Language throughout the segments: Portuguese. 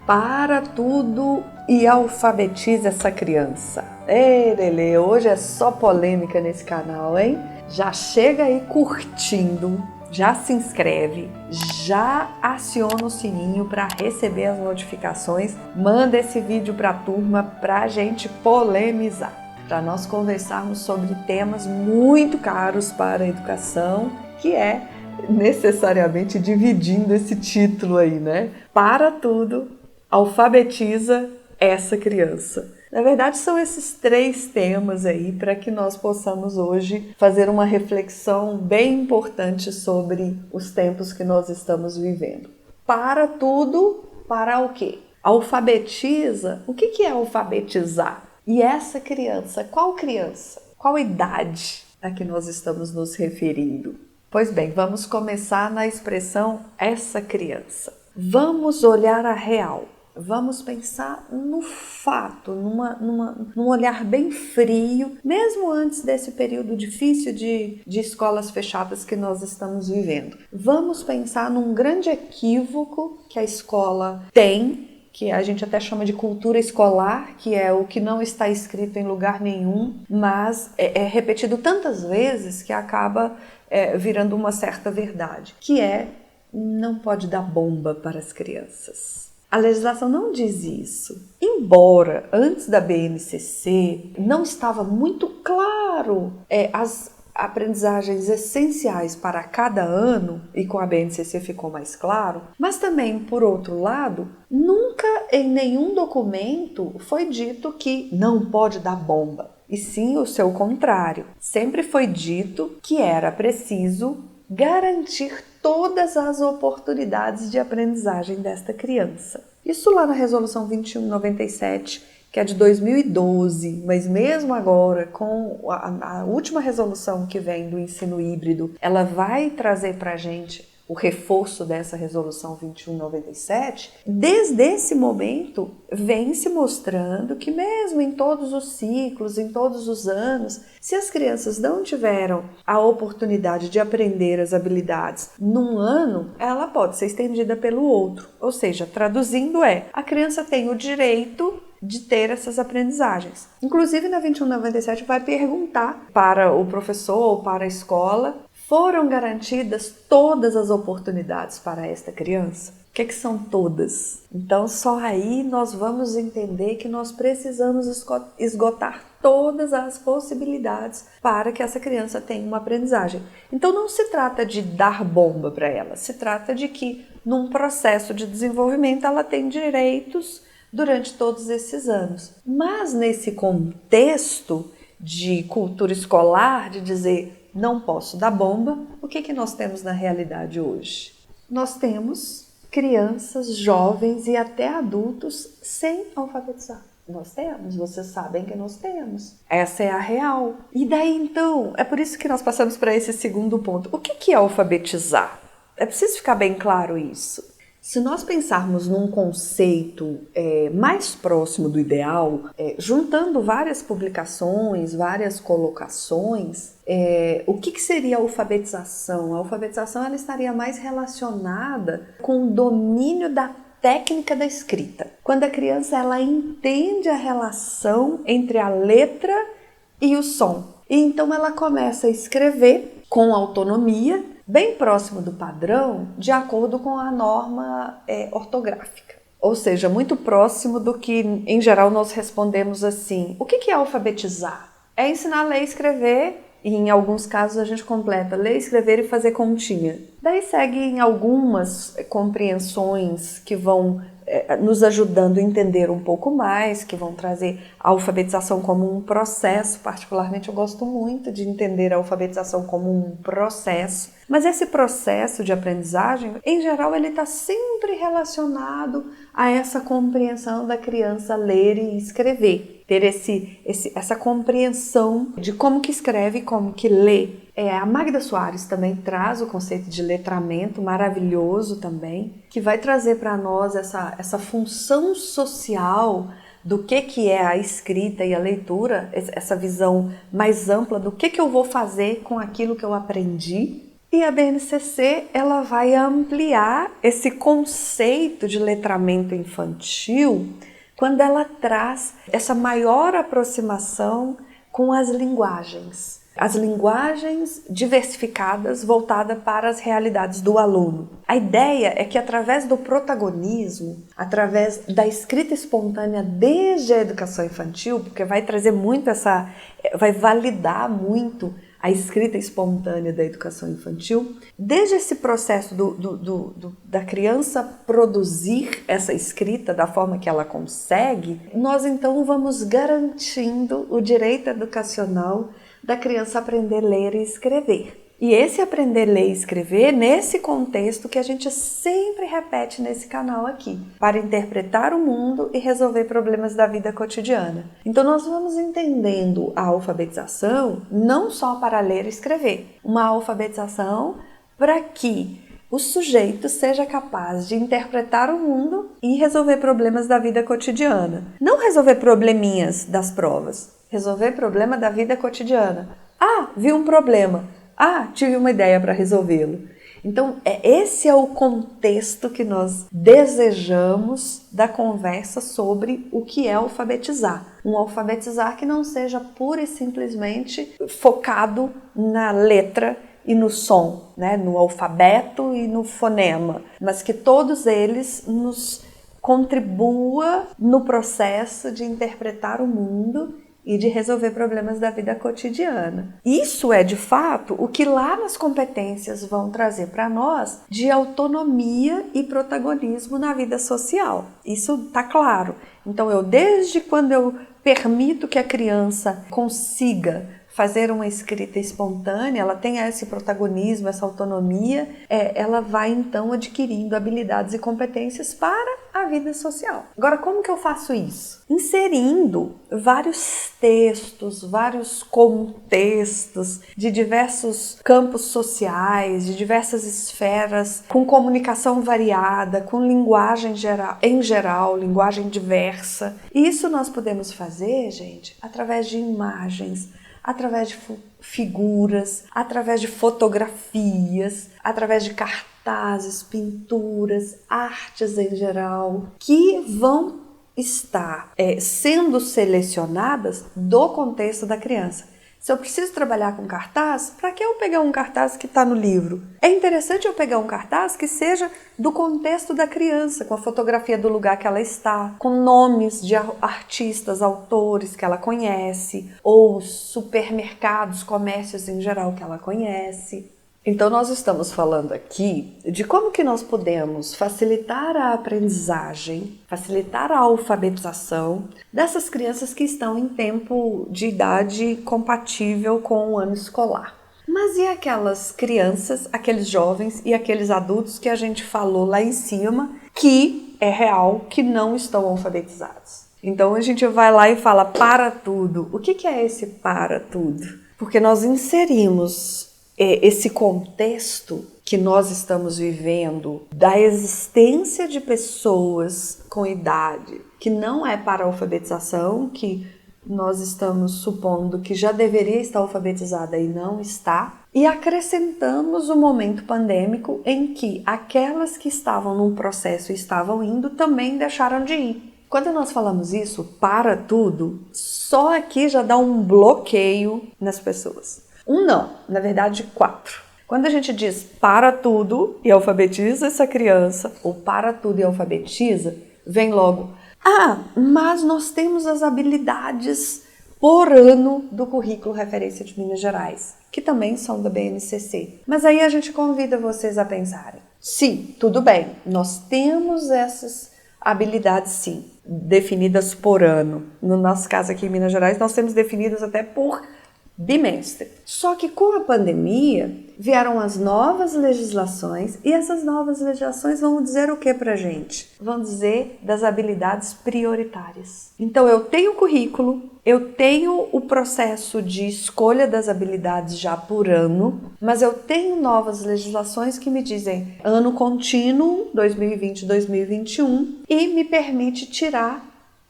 Para tudo e alfabetize essa criança. Ei, Lelê, hoje é só polêmica nesse canal, hein? Já chega aí curtindo, já se inscreve, já aciona o sininho para receber as notificações, manda esse vídeo para a turma para a gente polemizar, para nós conversarmos sobre temas muito caros para a educação, que é necessariamente dividindo esse título aí, né? Para tudo, alfabetiza essa criança. Na verdade, são esses 3 temas aí para que nós possamos hoje fazer uma reflexão bem importante sobre os tempos que nós estamos vivendo. Para tudo, para o quê? Alfabetiza, o que é alfabetizar? E essa criança, qual idade a que nós estamos nos referindo? Pois bem, vamos começar na expressão essa criança. Vamos olhar a real. Vamos pensar no fato, num olhar bem frio, mesmo antes desse período difícil de escolas fechadas que nós estamos vivendo. Vamos pensar num grande equívoco que a escola tem, que a gente até chama de cultura escolar, que é o que não está escrito em lugar nenhum, mas é repetido tantas vezes que acaba virando uma certa verdade, que é não pode dar bomba para as crianças. A legislação não diz isso. Embora antes da BNCC não estava muito claro as aprendizagens essenciais para cada ano, e com a BNCC ficou mais claro, mas também, por outro lado, nunca em nenhum documento foi dito que não pode dar bomba, e sim o seu contrário. Sempre foi dito que era preciso garantir todas as oportunidades de aprendizagem desta criança. Isso lá na Resolução 2197, que é de 2012, mas mesmo agora, com a última resolução que vem do ensino híbrido, ela vai trazer para a gente o reforço dessa Resolução 2197, desde esse momento vem se mostrando que mesmo em todos os ciclos, em todos os anos, se as crianças não tiveram a oportunidade de aprender as habilidades num ano, ela pode ser estendida pelo outro. Ou seja, traduzindo a criança tem o direito de ter essas aprendizagens. Inclusive na 2197 vai perguntar para o professor ou para a escola: foram garantidas todas as oportunidades para esta criança? O que são todas? Então só aí nós vamos entender que nós precisamos esgotar todas as possibilidades para que essa criança tenha uma aprendizagem. Então não se trata de dar bomba para ela, se trata de que num processo de desenvolvimento ela tem direitos durante todos esses anos. Mas nesse contexto de cultura escolar, de dizer não posso dar bomba, o que nós temos na realidade hoje? Nós temos crianças, jovens e até adultos sem alfabetizar. Nós temos, vocês sabem que nós temos. Essa é a real. E daí então, é por isso que nós passamos para esse segundo ponto. O que é alfabetizar? É preciso ficar bem claro isso. Se nós pensarmos num conceito mais próximo do ideal, juntando várias publicações, várias colocações, o que seria a alfabetização? A alfabetização ela estaria mais relacionada com o domínio da técnica da escrita. Quando a criança ela entende a relação entre a letra e o som. E então ela começa a escrever com autonomia, bem próximo do padrão, de acordo com a norma ortográfica. Ou seja, muito próximo do que, em geral, nós respondemos assim: o que é alfabetizar? É ensinar a ler e escrever, e em alguns casos a gente completa ler, escrever e fazer continha. Daí seguem algumas compreensões que vão nos ajudando a entender um pouco mais, que vão trazer a alfabetização como um processo. Particularmente eu gosto muito de entender a alfabetização como um processo, mas esse processo de aprendizagem, em geral, ele está sempre relacionado a essa compreensão da criança ler e escrever, ter essa compreensão de como que escreve e como que lê. A Magda Soares também traz o conceito de letramento maravilhoso também, que vai trazer para nós essa função social do que é a escrita e a leitura, essa visão mais ampla do que eu vou fazer com aquilo que eu aprendi. E a BNCC, ela vai ampliar esse conceito de letramento infantil quando ela traz essa maior aproximação com as linguagens diversificadas voltadas para as realidades do aluno. A ideia é que através do protagonismo, através da escrita espontânea desde a educação infantil, porque vai trazer muito vai validar muito a escrita espontânea da educação infantil, desde esse processo da criança produzir essa escrita da forma que ela consegue, nós então vamos garantindo o direito educacional da criança aprender a ler e escrever. E esse aprender a ler e escrever nesse contexto que a gente sempre repete nesse canal aqui, para interpretar o mundo e resolver problemas da vida cotidiana. Então nós vamos entendendo a alfabetização não só para ler e escrever, uma alfabetização para que o sujeito seja capaz de interpretar o mundo e resolver problemas da vida cotidiana. Não resolver probleminhas das provas, resolver problema da vida cotidiana. Ah, vi um problema. Ah, tive uma ideia para resolvê-lo. Então, esse é o contexto que nós desejamos da conversa sobre o que é alfabetizar. Um alfabetizar que não seja pura e simplesmente focado na letra e no som, né? No alfabeto e no fonema, mas que todos eles nos contribua no processo de interpretar o mundo e de resolver problemas da vida cotidiana. Isso é, de fato, o que lá nas competências vão trazer para nós de autonomia e protagonismo na vida social. Isso está claro. Então, desde quando eu permito que a criança consiga fazer uma escrita espontânea, ela tenha esse protagonismo, essa autonomia, ela vai então adquirindo habilidades e competências para a vida social. Agora, como que eu faço isso? Inserindo vários textos, vários contextos de diversos campos sociais, de diversas esferas, com comunicação variada, com linguagem em geral, linguagem diversa. E isso nós podemos fazer, gente, através de imagens, através de figuras, através de fotografias, através de cartazes, pinturas, artes em geral, que vão estar sendo selecionadas do contexto da criança. Se eu preciso trabalhar com cartaz, para que eu pegar um cartaz que está no livro? É interessante eu pegar um cartaz que seja do contexto da criança, com a fotografia do lugar que ela está, com nomes de artistas, autores que ela conhece, ou supermercados, comércios em geral que ela conhece. Então nós estamos falando aqui de como que nós podemos facilitar a aprendizagem, facilitar a alfabetização dessas crianças que estão em tempo de idade compatível com o ano escolar. Mas e aquelas crianças, aqueles jovens e aqueles adultos que a gente falou lá em cima, que é real, que não estão alfabetizados? Então a gente vai lá e fala para tudo. O que é esse para tudo? Porque nós inserimos esse contexto que nós estamos vivendo da existência de pessoas com idade que não é para alfabetização, que nós estamos supondo que já deveria estar alfabetizada e não está, e acrescentamos o momento pandêmico em que aquelas que estavam num processo e estavam indo também deixaram de ir. Quando nós falamos isso, para tudo, só aqui já dá um bloqueio nas pessoas. Não, na verdade 4. Quando a gente diz para tudo e alfabetiza essa criança, ou para tudo e alfabetiza, vem logo, mas nós temos as habilidades por ano do currículo referência de Minas Gerais, que também são da BNCC. Mas aí a gente convida vocês a pensarem, sim, tudo bem, nós temos essas habilidades sim, definidas por ano. No nosso caso aqui em Minas Gerais, nós temos definidas até por bimestre. Só que com a pandemia vieram as novas legislações e essas novas legislações vão dizer o que pra gente? Vão dizer das habilidades prioritárias. Então eu tenho o currículo, eu tenho o processo de escolha das habilidades já por ano, mas eu tenho novas legislações que me dizem ano contínuo 2020-2021 e me permite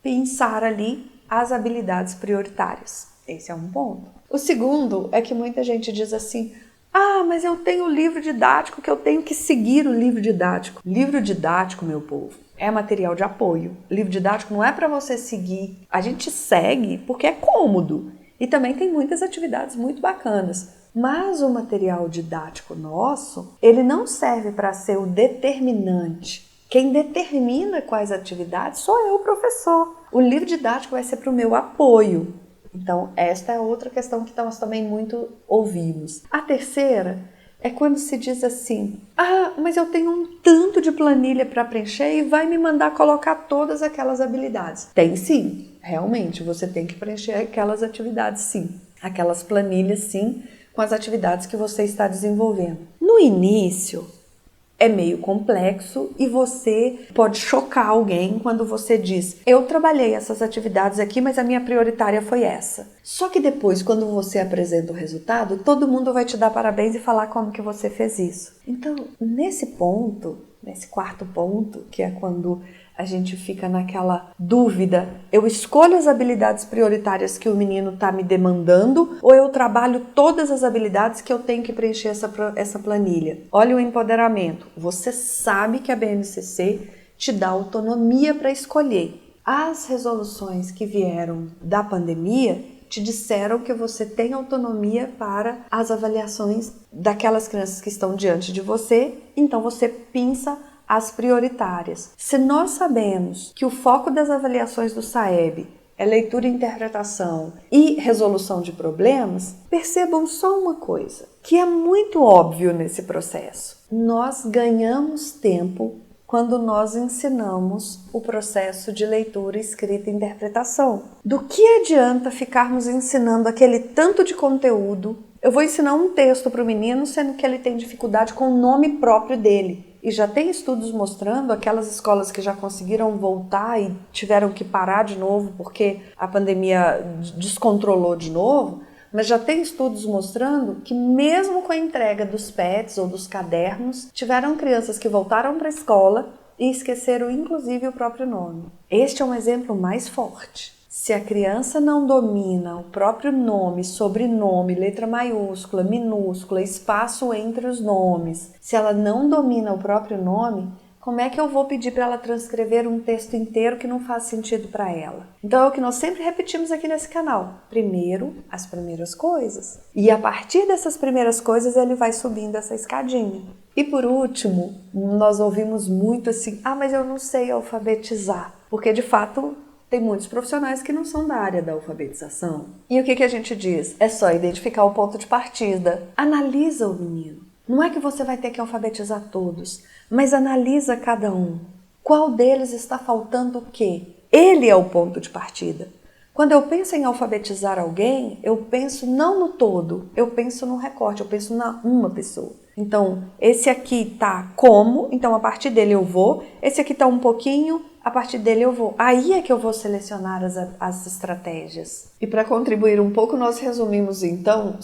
pensar ali as habilidades prioritárias. Esse é um ponto. O segundo é que muita gente diz assim, Ah, mas eu tenho o livro didático que eu tenho que seguir o livro didático. Livro didático, meu povo, é material de apoio. Livro didático não é para você seguir. A gente segue porque é cômodo. E também tem muitas atividades muito bacanas. Mas o material didático nosso, ele não serve para ser o determinante. Quem determina quais atividades sou eu, professor. O livro didático vai ser para o meu apoio. Então, esta é outra questão que nós também muito ouvimos. A terceira é quando se diz assim: ah, mas eu tenho um tanto de planilha para preencher e vai me mandar colocar todas aquelas habilidades. Tem sim, realmente, você tem que preencher aquelas atividades sim. Aquelas planilhas sim, com as atividades que você está desenvolvendo. No início, é meio complexo e você pode chocar alguém quando você diz: eu trabalhei essas atividades aqui, mas a minha prioritária foi essa. Só que depois, quando você apresenta o resultado, todo mundo vai te dar parabéns e falar como que você fez isso. Então, nesse ponto, nesse quarto ponto, que é quando a gente fica naquela dúvida: eu escolho as habilidades prioritárias que o menino está me demandando ou eu trabalho todas as habilidades que eu tenho que preencher essa planilha? Olha o empoderamento. Você sabe que a BNCC te dá autonomia para escolher. As resoluções que vieram da pandemia te disseram que você tem autonomia para as avaliações daquelas crianças que estão diante de você, então você pinça as prioritárias. Se nós sabemos que o foco das avaliações do SAEB é leitura e interpretação e resolução de problemas, percebam só uma coisa, que é muito óbvio nesse processo. Nós ganhamos tempo quando nós ensinamos o processo de leitura, escrita e interpretação. Do que adianta ficarmos ensinando aquele tanto de conteúdo? Eu vou ensinar um texto para o menino, sendo que ele tem dificuldade com o nome próprio dele. E já tem estudos mostrando, aquelas escolas que já conseguiram voltar e tiveram que parar de novo porque a pandemia descontrolou de novo, mas já tem estudos mostrando que mesmo com a entrega dos PETs ou dos cadernos, tiveram crianças que voltaram para a escola e esqueceram inclusive o próprio nome. Este é um exemplo mais forte. Se a criança não domina o próprio nome, sobrenome, letra maiúscula, minúscula, espaço entre os nomes, se ela não domina o próprio nome, como é que eu vou pedir para ela transcrever um texto inteiro que não faz sentido para ela? Então é o que nós sempre repetimos aqui nesse canal. Primeiro, as primeiras coisas. E a partir dessas primeiras coisas ele vai subindo essa escadinha. E por último, nós ouvimos muito assim: ah, mas eu não sei alfabetizar. Porque de fato tem muitos profissionais que não são da área da alfabetização. E o que a gente diz? É só identificar o ponto de partida. Analisa o menino. Não é que você vai ter que alfabetizar todos, mas analisa cada um. Qual deles está faltando o quê? Ele é o ponto de partida. Quando eu penso em alfabetizar alguém, eu penso não no todo, eu penso no recorte, eu penso na uma pessoa. Então, esse aqui tá como, então a partir dele eu vou, esse aqui tá um pouquinho, a partir dele eu vou. Aí é que eu vou selecionar as estratégias. E para contribuir um pouco, nós resumimos então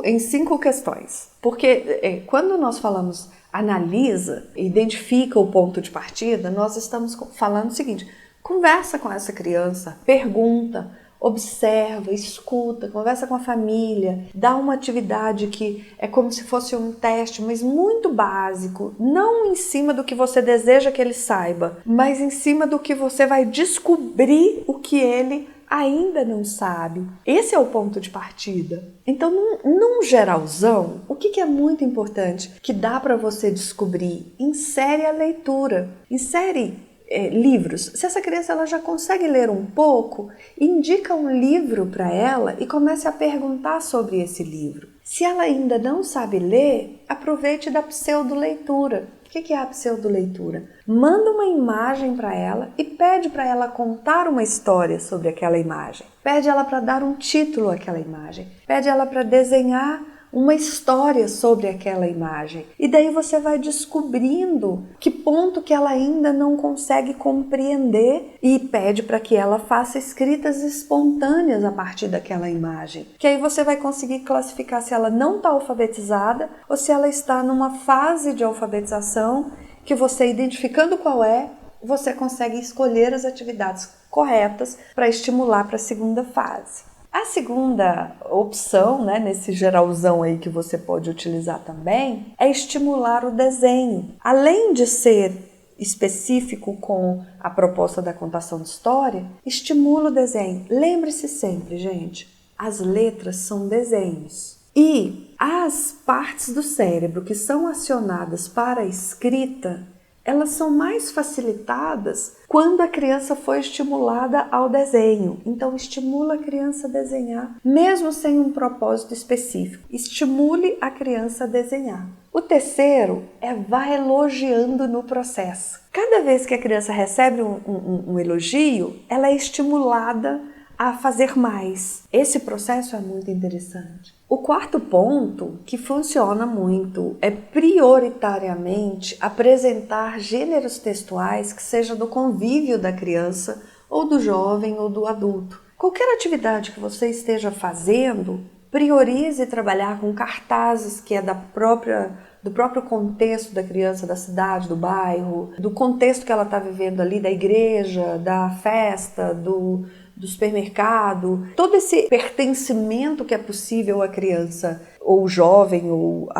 em cinco questões. Porque quando nós falamos analisa, identifica o ponto de partida, nós estamos falando o seguinte: conversa com essa criança, pergunta, observa, escuta, conversa com a família, dá uma atividade que é como se fosse um teste, mas muito básico, não em cima do que você deseja que ele saiba, mas em cima do que você vai descobrir o que ele ainda não sabe. Esse é o ponto de partida. Então, num geralzão, o que é muito importante que dá para você descobrir? Insere a leitura, insere livros. Se essa criança ela já consegue ler um pouco, indica um livro para ela e comece a perguntar sobre esse livro. Se ela ainda não sabe ler, aproveite da pseudo-leitura. O que é a pseudo-leitura? Manda uma imagem para ela e pede para ela contar uma história sobre aquela imagem. Pede ela para dar um título àquela imagem. Pede ela para desenhar uma história sobre aquela imagem. E daí você vai descobrindo que ponto que ela ainda não consegue compreender e pede para que ela faça escritas espontâneas a partir daquela imagem. Que aí você vai conseguir classificar se ela não está alfabetizada ou se ela está numa fase de alfabetização que você, identificando qual é, você consegue escolher as atividades corretas para estimular para a segunda fase. A segunda opção, né, nesse geralzão aí que você pode utilizar também, é estimular o desenho. Além de ser específico com a proposta da contação de história, estimula o desenho. Lembre-se sempre, gente, as letras são desenhos. E as partes do cérebro que são acionadas para a escrita, elas são mais facilitadas quando a criança foi estimulada ao desenho. Então, estimula a criança a desenhar, mesmo sem um propósito específico. Estimule a criança a desenhar. O terceiro é vá elogiando no processo. Cada vez que a criança recebe um elogio, ela é estimulada a fazer mais. Esse processo é muito interessante. O quarto ponto, que funciona muito, é prioritariamente apresentar gêneros textuais que sejam do convívio da criança, ou do jovem, ou do adulto. Qualquer atividade que você esteja fazendo, priorize trabalhar com cartazes que é do próprio contexto da criança, da cidade, do bairro, do contexto que ela está vivendo ali, da igreja, da festa, do supermercado, todo esse pertencimento que é possível à criança, ou o jovem, ou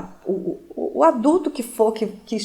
o adulto que for que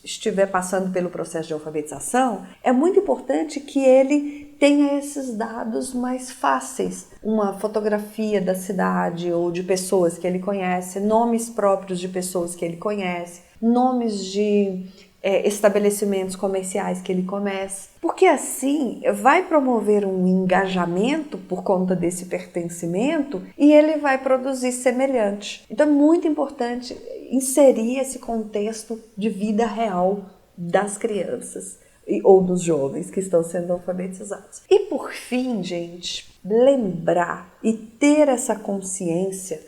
estiver passando pelo processo de alfabetização, é muito importante que ele tenha esses dados mais fáceis. Uma fotografia da cidade ou de pessoas que ele conhece, nomes próprios de pessoas que ele conhece, nomes de estabelecimentos comerciais que ele conhece, porque assim vai promover um engajamento por conta desse pertencimento e ele vai produzir semelhante. Então é muito importante inserir esse contexto de vida real das crianças ou dos jovens que estão sendo alfabetizados. E por fim, gente, lembrar e ter essa consciência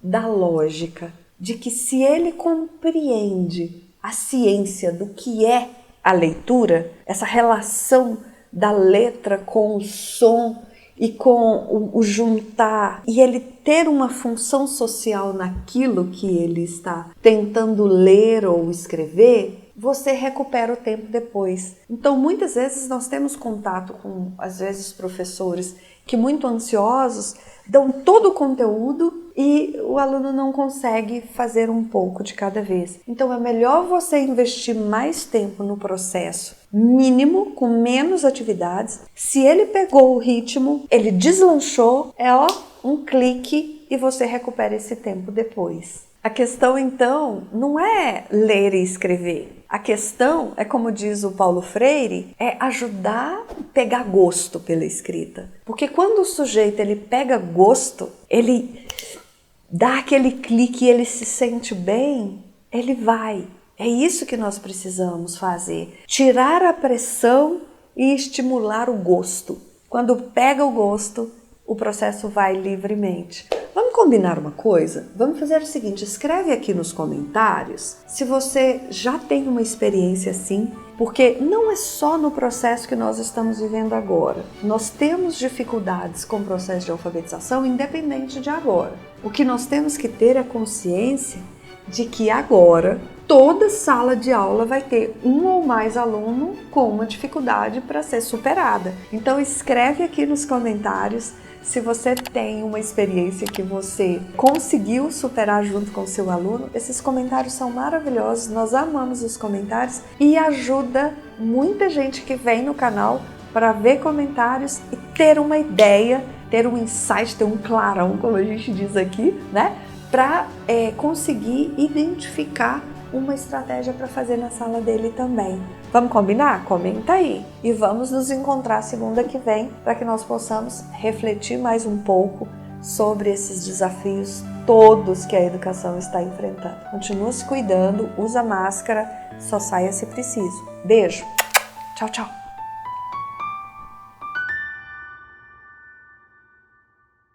da lógica de que se ele compreende a ciência do que é a leitura, essa relação da letra com o som e com o juntar, e ele ter uma função social naquilo que ele está tentando ler ou escrever, você recupera o tempo depois. Então, muitas vezes nós temos contato com, às vezes, professores que muito ansiosos dão todo o conteúdo e o aluno não consegue fazer um pouco de cada vez. Então é melhor você investir mais tempo no processo mínimo, com menos atividades. Se ele pegou o ritmo, ele deslanchou, um clique e você recupera esse tempo depois. A questão então não é ler e escrever. A questão é, como diz o Paulo Freire, é ajudar a pegar gosto pela escrita. Porque quando o sujeito ele pega gosto, ele dá aquele clique e ele se sente bem, ele vai. É isso que nós precisamos fazer. Tirar a pressão e estimular o gosto. Quando pega o gosto, o processo vai livremente. Vamos combinar uma coisa? Vamos fazer o seguinte, escreve aqui nos comentários se você já tem uma experiência assim, porque não é só no processo que nós estamos vivendo agora. Nós temos dificuldades com o processo de alfabetização independente de agora. O que nós temos que ter é consciência de que agora toda sala de aula vai ter um ou mais aluno com uma dificuldade para ser superada. Então escreve aqui nos comentários se você tem uma experiência que você conseguiu superar junto com o seu aluno. Esses comentários são maravilhosos, nós amamos os comentários e ajuda muita gente que vem no canal para ver comentários e ter uma ideia, ter um insight, ter um clarão, como a gente diz aqui, né? Para conseguir identificar uma estratégia para fazer na sala dele também. Vamos combinar? Comenta aí! E vamos nos encontrar segunda que vem para que nós possamos refletir mais um pouco sobre esses desafios todos que a educação está enfrentando. Continua se cuidando, usa máscara, só saia se preciso. Beijo! Tchau, tchau!